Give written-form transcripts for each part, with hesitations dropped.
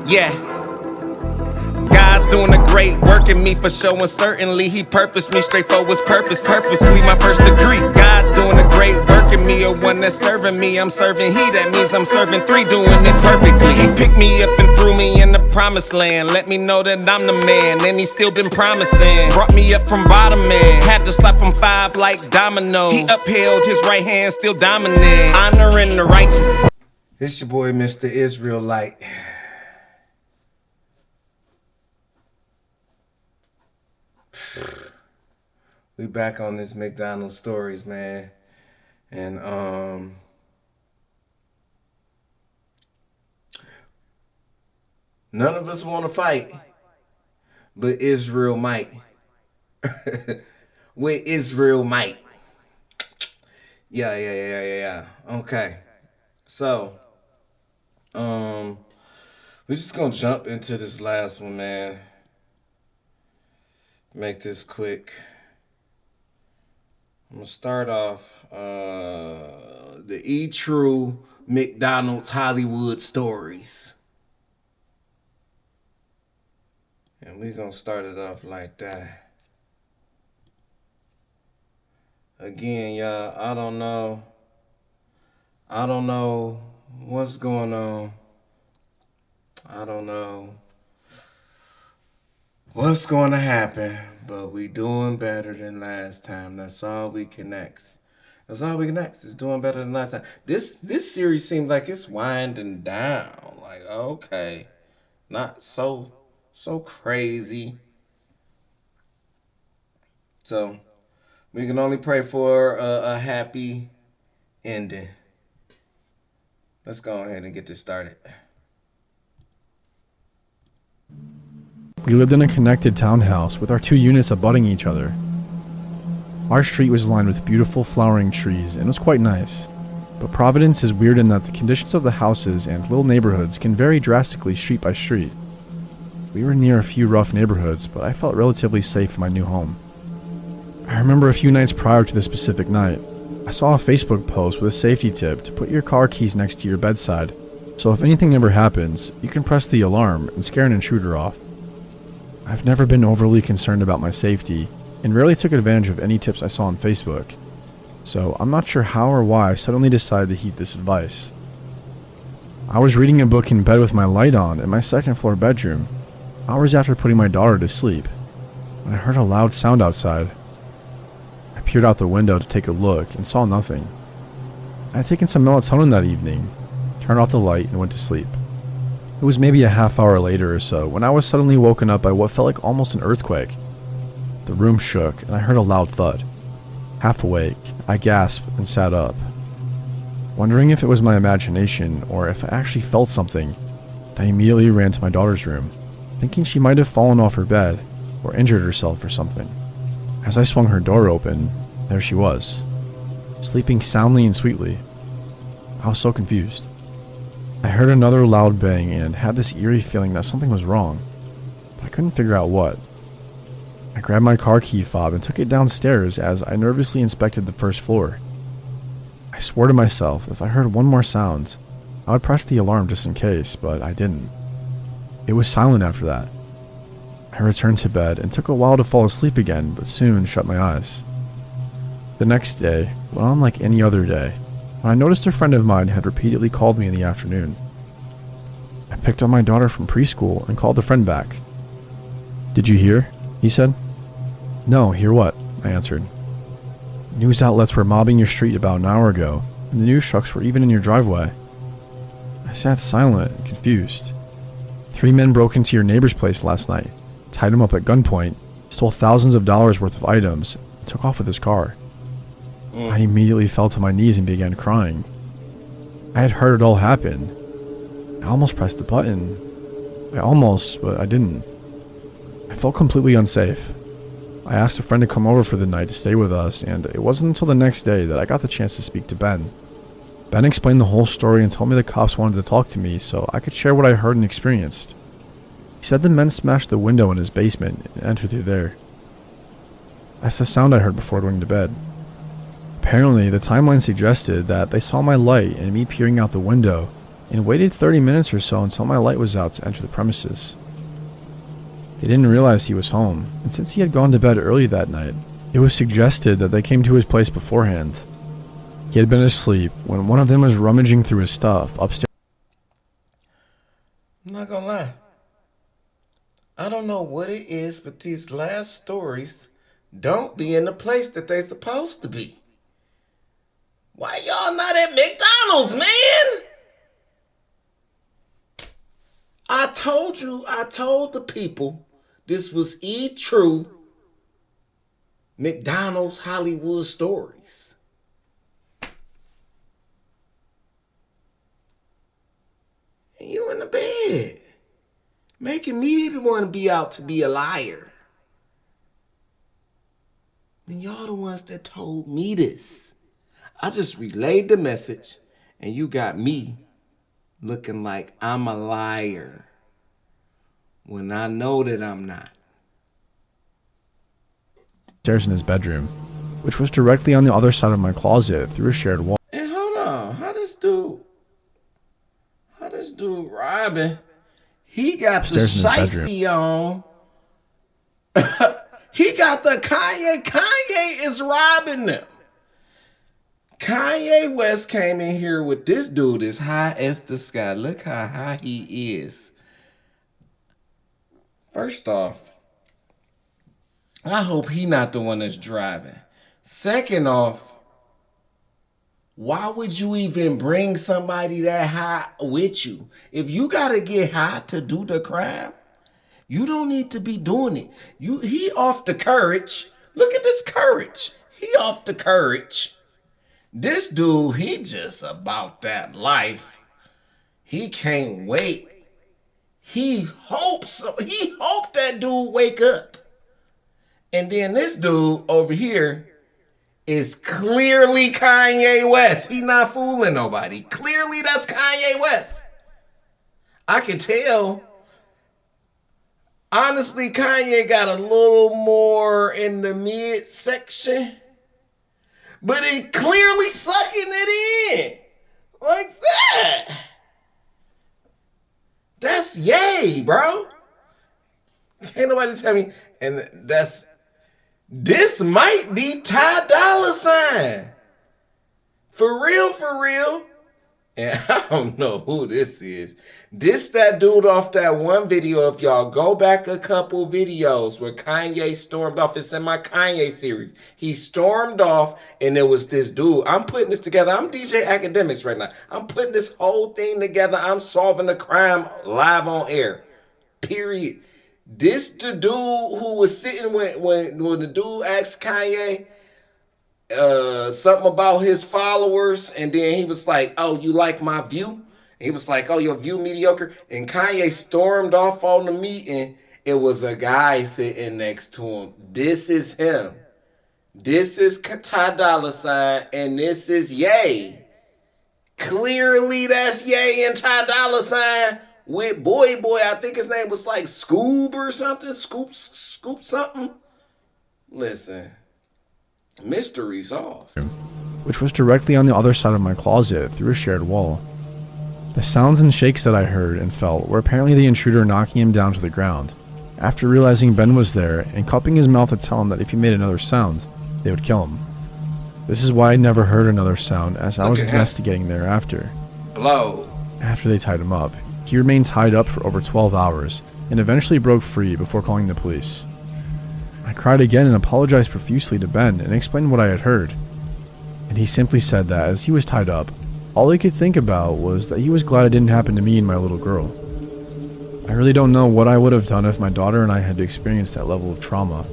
Yeah. God's doing a great work in me for sure, and certainly He purposed me straight for His purpose, purposely my first degree. God's doing a great work in me, a one that's serving me. I'm serving He, that means I'm serving three, doing it perfectly. He picked me up and threw me in the promised land, let me know that I'm the man, and He's still been promising. Brought me up from bottom, man, had to slap from 5 like domino. He upheld His right hand, still dominant, honoring the righteous. It's your boy, Mr. Israelite. We back on this McDonald's stories, man. And none of us want to fight, but Israel might. With Israel might. Yeah. Okay. So, we're just gonna jump into this last one, man. Make this quick. I'm gonna start off the true McDonald's Hollywood stories. And we're gonna start it off like that. Again, y'all, I don't know what's going on. I don't know what's going to happen, but we doing better than last time. That's all we can ask. It's doing better than last time. This series seems like it's winding down. Like, okay, not so crazy. So we can only pray for a happy ending. Let's go ahead and get this started. We lived in a connected townhouse with our 2 units abutting each other. Our street was lined with beautiful flowering trees and was quite nice. But Providence is weird in that the conditions of the houses and little neighborhoods can vary drastically street by street. We were near a few rough neighborhoods, but I felt relatively safe in my new home. I remember a few nights prior to the specific night, I saw a Facebook post with a safety tip to put your car keys next to your bedside, so if anything ever happens, you can press the alarm and scare an intruder off. I've never been overly concerned about my safety, and rarely took advantage of any tips I saw on Facebook, so I'm not sure how or why I suddenly decided to heed this advice. I was reading a book in bed with my light on in my second floor bedroom, hours after putting my daughter to sleep, when I heard a loud sound outside. I peered out the window to take a look and saw nothing. I had taken some melatonin that evening, turned off the light, and went to sleep. It was maybe a half hour later or so when I was suddenly woken up by what felt like almost an earthquake. The room shook and I heard a loud thud. Half awake, I gasped and sat up. Wondering if it was my imagination or if I actually felt something, I immediately ran to my daughter's room, thinking she might have fallen off her bed or injured herself or something. As I swung her door open, there she was, sleeping soundly and sweetly. I was so confused. I heard another loud bang and had this eerie feeling that something was wrong, but I couldn't figure out what. I grabbed my car key fob and took it downstairs as I nervously inspected the first floor. I swore to myself if I heard one more sound, I would press the alarm just in case, but I didn't. It was silent after that. I returned to bed and took a while to fall asleep again, but soon shut my eyes. The next day went on like any other day, when I noticed a friend of mine had repeatedly called me in the afternoon. I picked up my daughter from preschool and called the friend back. "Did you hear?" he said. "No, hear what?" I answered. "News outlets were mobbing your street about an hour ago, and the news trucks were even in your driveway." I sat silent and confused. 3 men broke into your neighbor's place last night, tied him up at gunpoint, stole thousands of dollars worth of items, and took off with his car. I immediately fell to my knees and began crying. I had heard it all happen. I almost pressed the button. But I didn't. I felt completely unsafe. I asked a friend to come over for the night to stay with us, and it wasn't until the next day that I got the chance to speak to Ben. Ben explained the whole story and told me the cops wanted to talk to me so I could share what I heard and experienced. He said the men smashed the window in his basement and entered through there. That's the sound I heard before going to bed. Apparently, the timeline suggested that they saw my light and me peering out the window and waited 30 minutes or so until my light was out to enter the premises. They didn't realize he was home, and since he had gone to bed early that night, it was suggested that they came to his place beforehand. He had been asleep when one of them was rummaging through his stuff upstairs. I'm not gonna lie. I don't know what it is, but these last stories don't be in the place that they supposed to be. Why y'all not at McDonald's, man? I told the people this was true McDonald's Hollywood stories. And you in the bed, making me the one to be out to be a liar. When y'all the ones that told me this. I just relayed the message, and you got me looking like I'm a liar when I know that I'm not. In his bedroom, which was directly on the other side of my closet through a shared wall. And hold on, how this dude Robin, he got the shiesty on. He got the Kanye is robbing them. Kanye West came in here with this dude as high as the sky. Look how high he is. First off, I hope he not the one that's driving. Second off, why would you even bring somebody that high with you? If you gotta get high to do the crime, you don't need to be doing it. He off the courage. Look at this courage. He off the courage. This dude, he just about that life. He can't wait. He hopes that dude wake up. And then this dude over here is clearly Kanye West. He not fooling nobody. Clearly that's Kanye West. I can tell. Honestly, Kanye got a little more in the midsection. But it clearly sucking it in. Like that. That's yay, bro. Can't nobody tell me. And this might be Ty Dolla $ign. For real. And I don't know who this is. This that dude off that one video. If y'all go back a couple videos where Kanye stormed off. It's in my Kanye series. He stormed off and there was this dude. I'm putting this together. I'm DJ Academics right now. I'm putting this whole thing together. I'm solving the crime live on air. Period. This the dude who was sitting when the dude asked Kanye something about his followers, and then he was like, "Oh, you like my view?" He was like, "Oh, your view mediocre." And Kanye stormed off on the meeting. It was a guy sitting next to him. This is him. This is Ty Dolla $ign, and this is Ye. Clearly, that's Ye and Ty Dolla $ign with boy. I think his name was like Scoob or something. Scoop something. Listen. Mystery solved. Which was directly on the other side of my closet through a shared wall. The sounds and shakes that I heard and felt were apparently the intruder knocking him down to the ground, after realizing Ben was there and cupping his mouth to tell him that if he made another sound, they would kill him. This is why I never heard another sound as I was investigating thereafter. Blow. After they tied him up, he remained tied up for over 12 hours and eventually broke free before calling the police. I cried again and apologized profusely to Ben and explained what I had heard. And he simply said that as he was tied up, all he could think about was that he was glad it didn't happen to me and my little girl. I really don't know what I would have done if my daughter and I had to experience that level of trauma.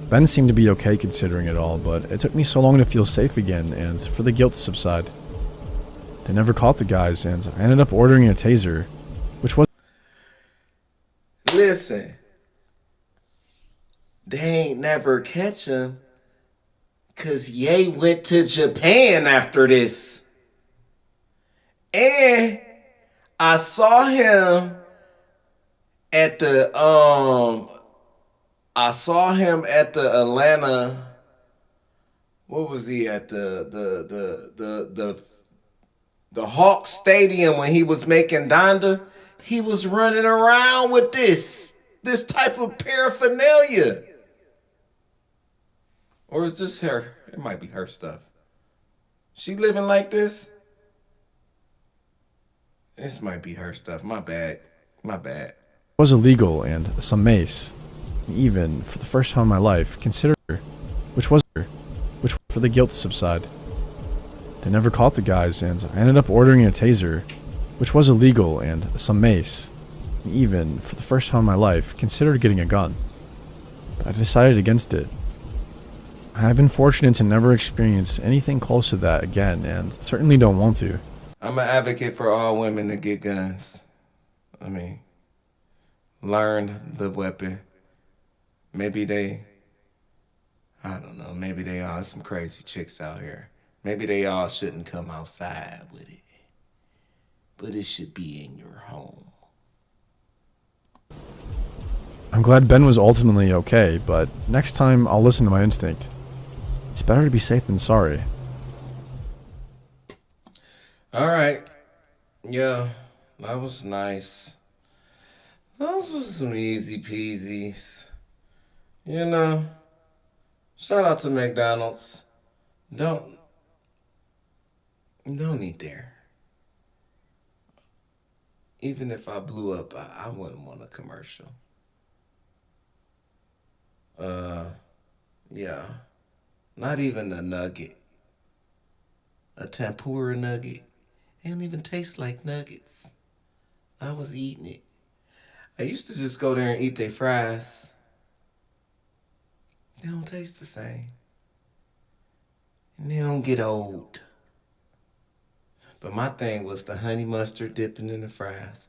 Ben seemed to be okay considering it all, but it took me so long to feel safe again and for the guilt to subside. They never caught the guys, and I ended up ordering a taser, which was... Listen. They ain't never catch him because Ye went to Japan after this. And I saw him at the Atlanta. What was he at the The Hawk Stadium when he was making Donda, he was running around with this type of paraphernalia. Or is this her? It might be her stuff. She living like this? This might be her stuff. My bad. My bad. Was illegal and some mace. Even, for the first time in my life, considered which was for the guilt to subside. They never caught the guys, and I ended up ordering a taser, which was illegal, and some mace. Even, for the first time in my life, considered getting a gun. But I decided against it. I've been fortunate to never experience anything close to that again, and certainly don't want to. I'm an advocate for all women to get guns. I mean, learn the weapon. Maybe I don't know, maybe they are some crazy chicks out here. Maybe they all shouldn't come outside with it. But it should be in your home. I'm glad Ben was ultimately okay, but next time I'll listen to my instinct. It's better to be safe than sorry. All right. Yeah, that was nice. Those was some easy peasies. You know, shout out to McDonald's. Don't eat there. Even if I blew up, I wouldn't want a commercial. Yeah. Not even a nugget. A tempura nugget. They don't even taste like nuggets. I was eating it. I used to just go there and eat their fries. They don't taste the same. And they don't get old. But my thing was the honey mustard dipping in the fries.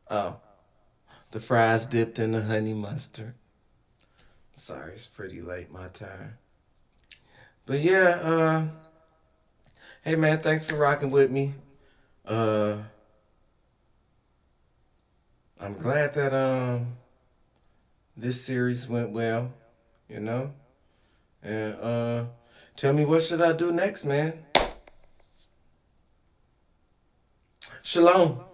Oh, the fries dipped in the honey mustard. Sorry, it's pretty late my time. But yeah, hey man, thanks for rocking with me. I'm glad that this series went well, you know? And tell me, what should I do next, man? Shalom.